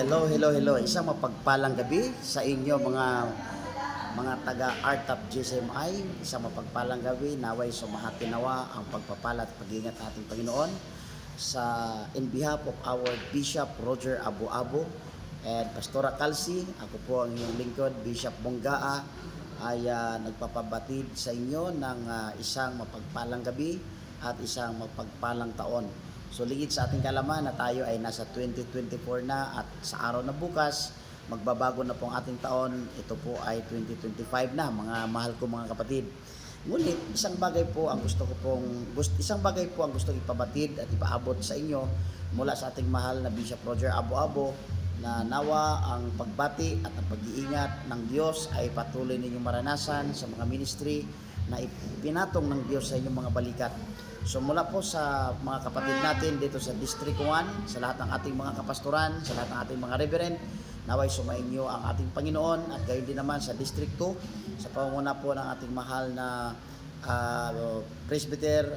Hello, hello, hello. Isang mapagpalang gabi sa inyo mga taga RTAP GSMI. Isang mapagpalang gabi, naway sumahati nawa ang pagpapala at pag-iingat ng ating Panginoon sa in behalf of our Bishop Roger Abu-Abu and Pastora Calci. Ako po ang inyong lingkod, Bishop Bonggaa, ay nagpapabatid sa inyo ng isang mapagpalang gabi at isang mapagpalang taon. So ligid sa ating kalaman na tayo ay nasa 2024 na at sa araw na bukas, magbabago na po ang ating taon. Ito po ay 2025 na, mga mahal ko mga kapatid. Ngunit isang bagay po ang gusto ipabatid at ipaabot sa inyo mula sa ating mahal na Bishop Roger Abu-Abu na nawa ang pagbati at ang pag-iingat ng Diyos ay patuloy ninyong maranasan sa mga ministry na ipinatong ng Diyos sa inyong mga balikat. So mula po sa mga kapatid natin dito sa District 1, sa lahat ng ating mga kapastoran, sa lahat ng ating mga reverend, naway sumainyo ang ating Panginoon at gayon din naman sa District 2, sa pangunguna po ng ating mahal na Presbyter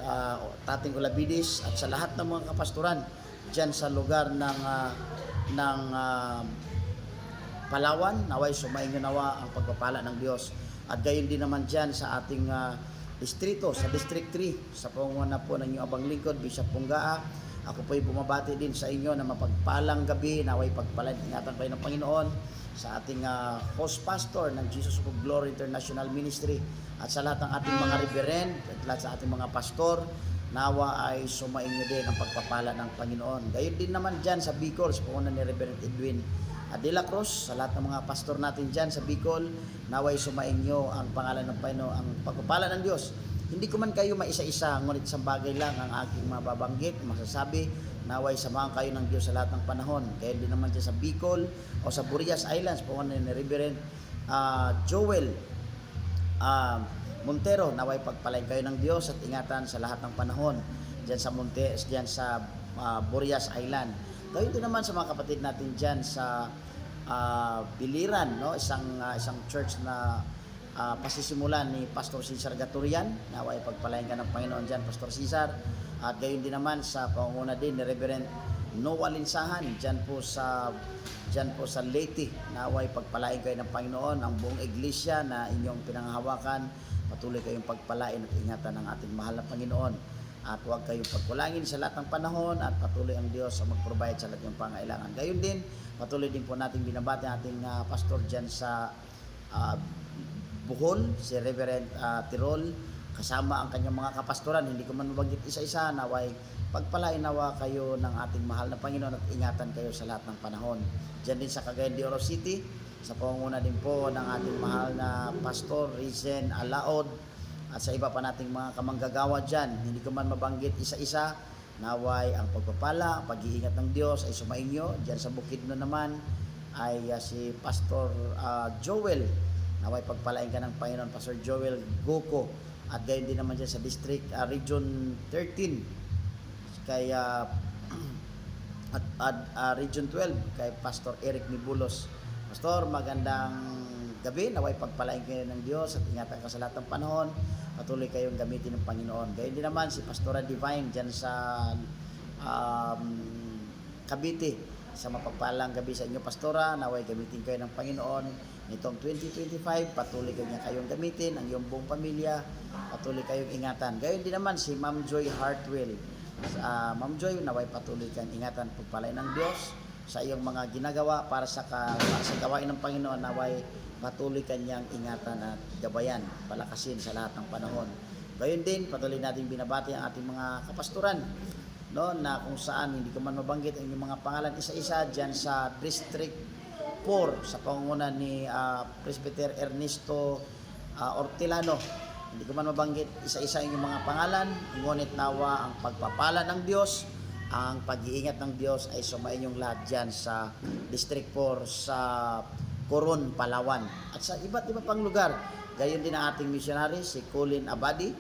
Tating Olabidis at sa lahat ng mga kapastoran dyan sa lugar ng Palawan, naway sumainyo nawa ang pagpapala ng Diyos. At gayon din naman dyan sa ating distrito, sa District 3, sa pangunguna po ng inyong abang lingkod, Bishop Bonggaa. Ako po ay bumabati din sa inyo na mapagpalang gabi, naway pagpalang ingatan kayo ng Panginoon sa ating host pastor ng Jesus of Glory International Ministry at sa lahat ng ating mga reverend at lahat sa ating mga pastor, nawa ay sumainyo din ang pagpapala ng Panginoon. Gayon din naman dyan sa Bicol, sa pangunguna ni Reverend Edwin De La Cruz, sa lahat ng mga pastor natin dyan sa Bicol, naway sumainyo ang pangalan ng Panginoon, ang pagpapala ng Diyos. Hindi ko man kayo maisa-isa, ngunit isang bagay lang ang aking mababanggit, masasabi, naway samahan kayo ng Diyos sa lahat ng panahon. Kaya din naman dyan sa Bicol o sa Burias Islands, pangunguna ni Reverend Joel Montero, naway pagpalain kayo ng Diyos at ingatan sa lahat ng panahon dyan sa Burias Island. Gayon din naman sa mga kapatid natin dyan sa Biliran, no? Isang church na pasisimulan ni Pastor Cesar Gaturian, naway pagpalain ka ng Panginoon dyan, Pastor Cesar. At gayon din naman sa pangunguna din ni Reverend Noah Linsahan dyan po sa Leyte, naway pagpalain kayo ng Panginoon ang buong iglesia na inyong pinanghahawakan. Patuloy kayong pagpalain at ingatan ng ating mahal na Panginoon. At huwag kayong pagkulangin sa lahat ng panahon at patuloy ang Diyos ang mag-provide sa lahat ng pangailangan. Gayon din, patuloy din po natin binabati ang ating pastor dyan sa Bohol, si Reverend Tirol, kasama ang kanyang mga kapastoran. Hindi ko man mabanggit isa-isa, naway pagpalain nawa kayo ng ating mahal na Panginoon at ingatan kayo sa lahat ng panahon. Dyan din sa Cagayan de Oro City, sa pangunguna din po ng ating mahal na Pastor Rizen Alaod, at sa iba pa nating mga kamanggagawa dyan. Hindi ko man mabanggit isa-isa, naway ang pagpapala, ang pag-iingat ng Diyos ay sumainyo. Dyan sa Bukidnon naman ay si Pastor Joel, naway pagpalain ka ng Panginoon, Pastor Joel Goko. At gayon din naman dyan sa District Region 13 kay Region 12 kay Pastor Eric Mibulos. Pastor, magandang gabi, naway pagpalain kayo ng Diyos at ingatan ka sa lahat ng panahon. Patuloy kayong gamitin ng Panginoon. Gayon din naman si Pastora Divine dyan sa Cavite. Sa mapagpalang gabi sa inyo, Pastora, naway gamitin kayo ng Panginoon nitong 2025. Patuloy kayong gamitin ang iyong buong pamilya. Patuloy kayong ingatan. Gayon din naman si Ma'am Joy Hartwell. Ma'am Joy, naway patuloy kayong ingatan, pagpalain ng Diyos sa iyong mga ginagawa para sa gawain ng Panginoon. Naway patuloy kanyang ingatan at gabayan, palakasin sa lahat ng panahon. Gayon din, patuloy natin binabati ang ating mga kapastoran, no, na kung saan hindi ko man mabanggit ang mga pangalan isa-isa dyan sa District 4, sa pangunguna ni Presbyter Ernesto Ortilano. Hindi ko man mabanggit isa-isa ang mga pangalan, ngunit nawa ang pagpapala ng Diyos, ang pag-iingat ng Diyos ay sumainyong lahat dyan sa District 4 sa Coron, Palawan at sa iba't iba pang lugar. Gayon din ang ating missionary si Collins Abadi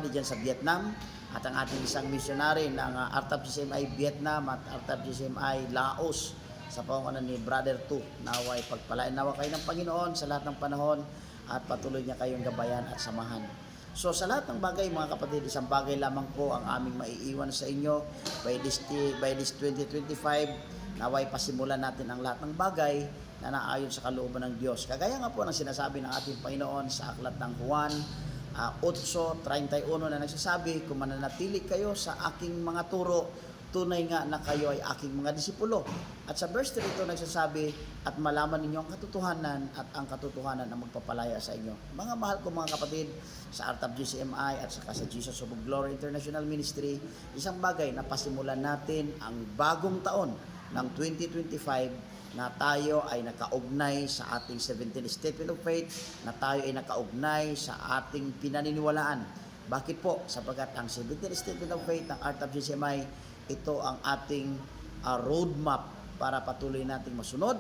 dyan sa Vietnam, at ang ating isang missionary ng RTAP GSMI Vietnam at RTAP GSMI Laos sa pangunguna ni Brother 2. Naway pagpalain nawa kayo ng Panginoon sa lahat ng panahon at patuloy niya kayong gabayan at samahan. So sa lahat ng bagay mga kapatid, isang bagay lamang po ang aming maiiwan sa inyo by this 2025. naway pasimulan natin ang lahat ng bagay na naayon sa kalooban ng Diyos. Kagaya nga po ng sinasabi ng ating Panginoon sa aklat ng Juan 8:31 na nagsasabi, kung mananatili kayo sa aking mga turo, tunay nga na kayo ay aking mga disipulo. At sa verse 3 ito nagsasabi, at malaman ninyo ang katotohanan at ang katotohanan ang magpapalaya sa inyo. Mga mahal ko mga kapatid, sa RTAP GCMI at saka sa Jesus of Glory International Ministry, isang bagay na pasimulan natin ang bagong taon ng 2025 na tayo ay nakaugnay sa ating 17 Statement of Faith, na tayo ay nakaugnay sa ating pinaniniwalaan. Bakit po? Sapagkat ang 17 Statement of Faith ng RTAP GCMI, ito ang ating roadmap para patuloy nating masunod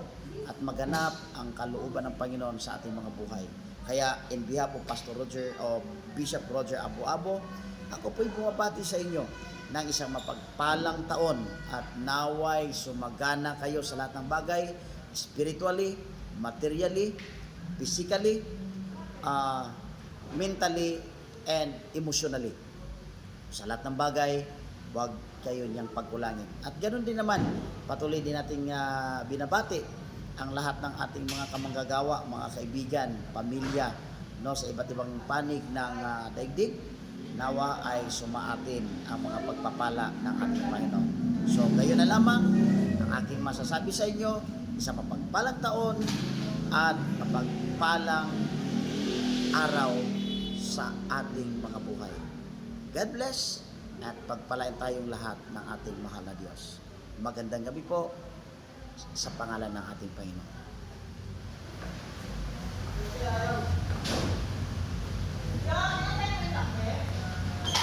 at maganap ang kalooban ng Panginoon sa ating mga buhay. Kaya in behalf of Pastor Roger o Bishop Roger Abu-Abo, ako po'y bumabati sa inyo ng isang mapagpalang taon at naway sumagana kayo sa lahat ng bagay, spiritually, materially, physically, mentally, and emotionally. Sa lahat ng bagay, huwag kayo niyang pagkulangin. At ganoon din naman, patuloy din nating binabati ang lahat ng ating mga kamanggagawa, mga kaibigan, pamilya, no, sa iba't ibang panig ng daigdig. Nawa ay sumaatin ang mga pagpapala ng ating Panginoon. So, gayon na lamang ang aking masasabi sa inyo, isang mapagpalang taon at mapagpalang araw sa ating mga buhay. God bless at pagpalain tayong lahat ng ating mahal na Diyos. Magandang gabi po sa pangalan ng ating Panginoon.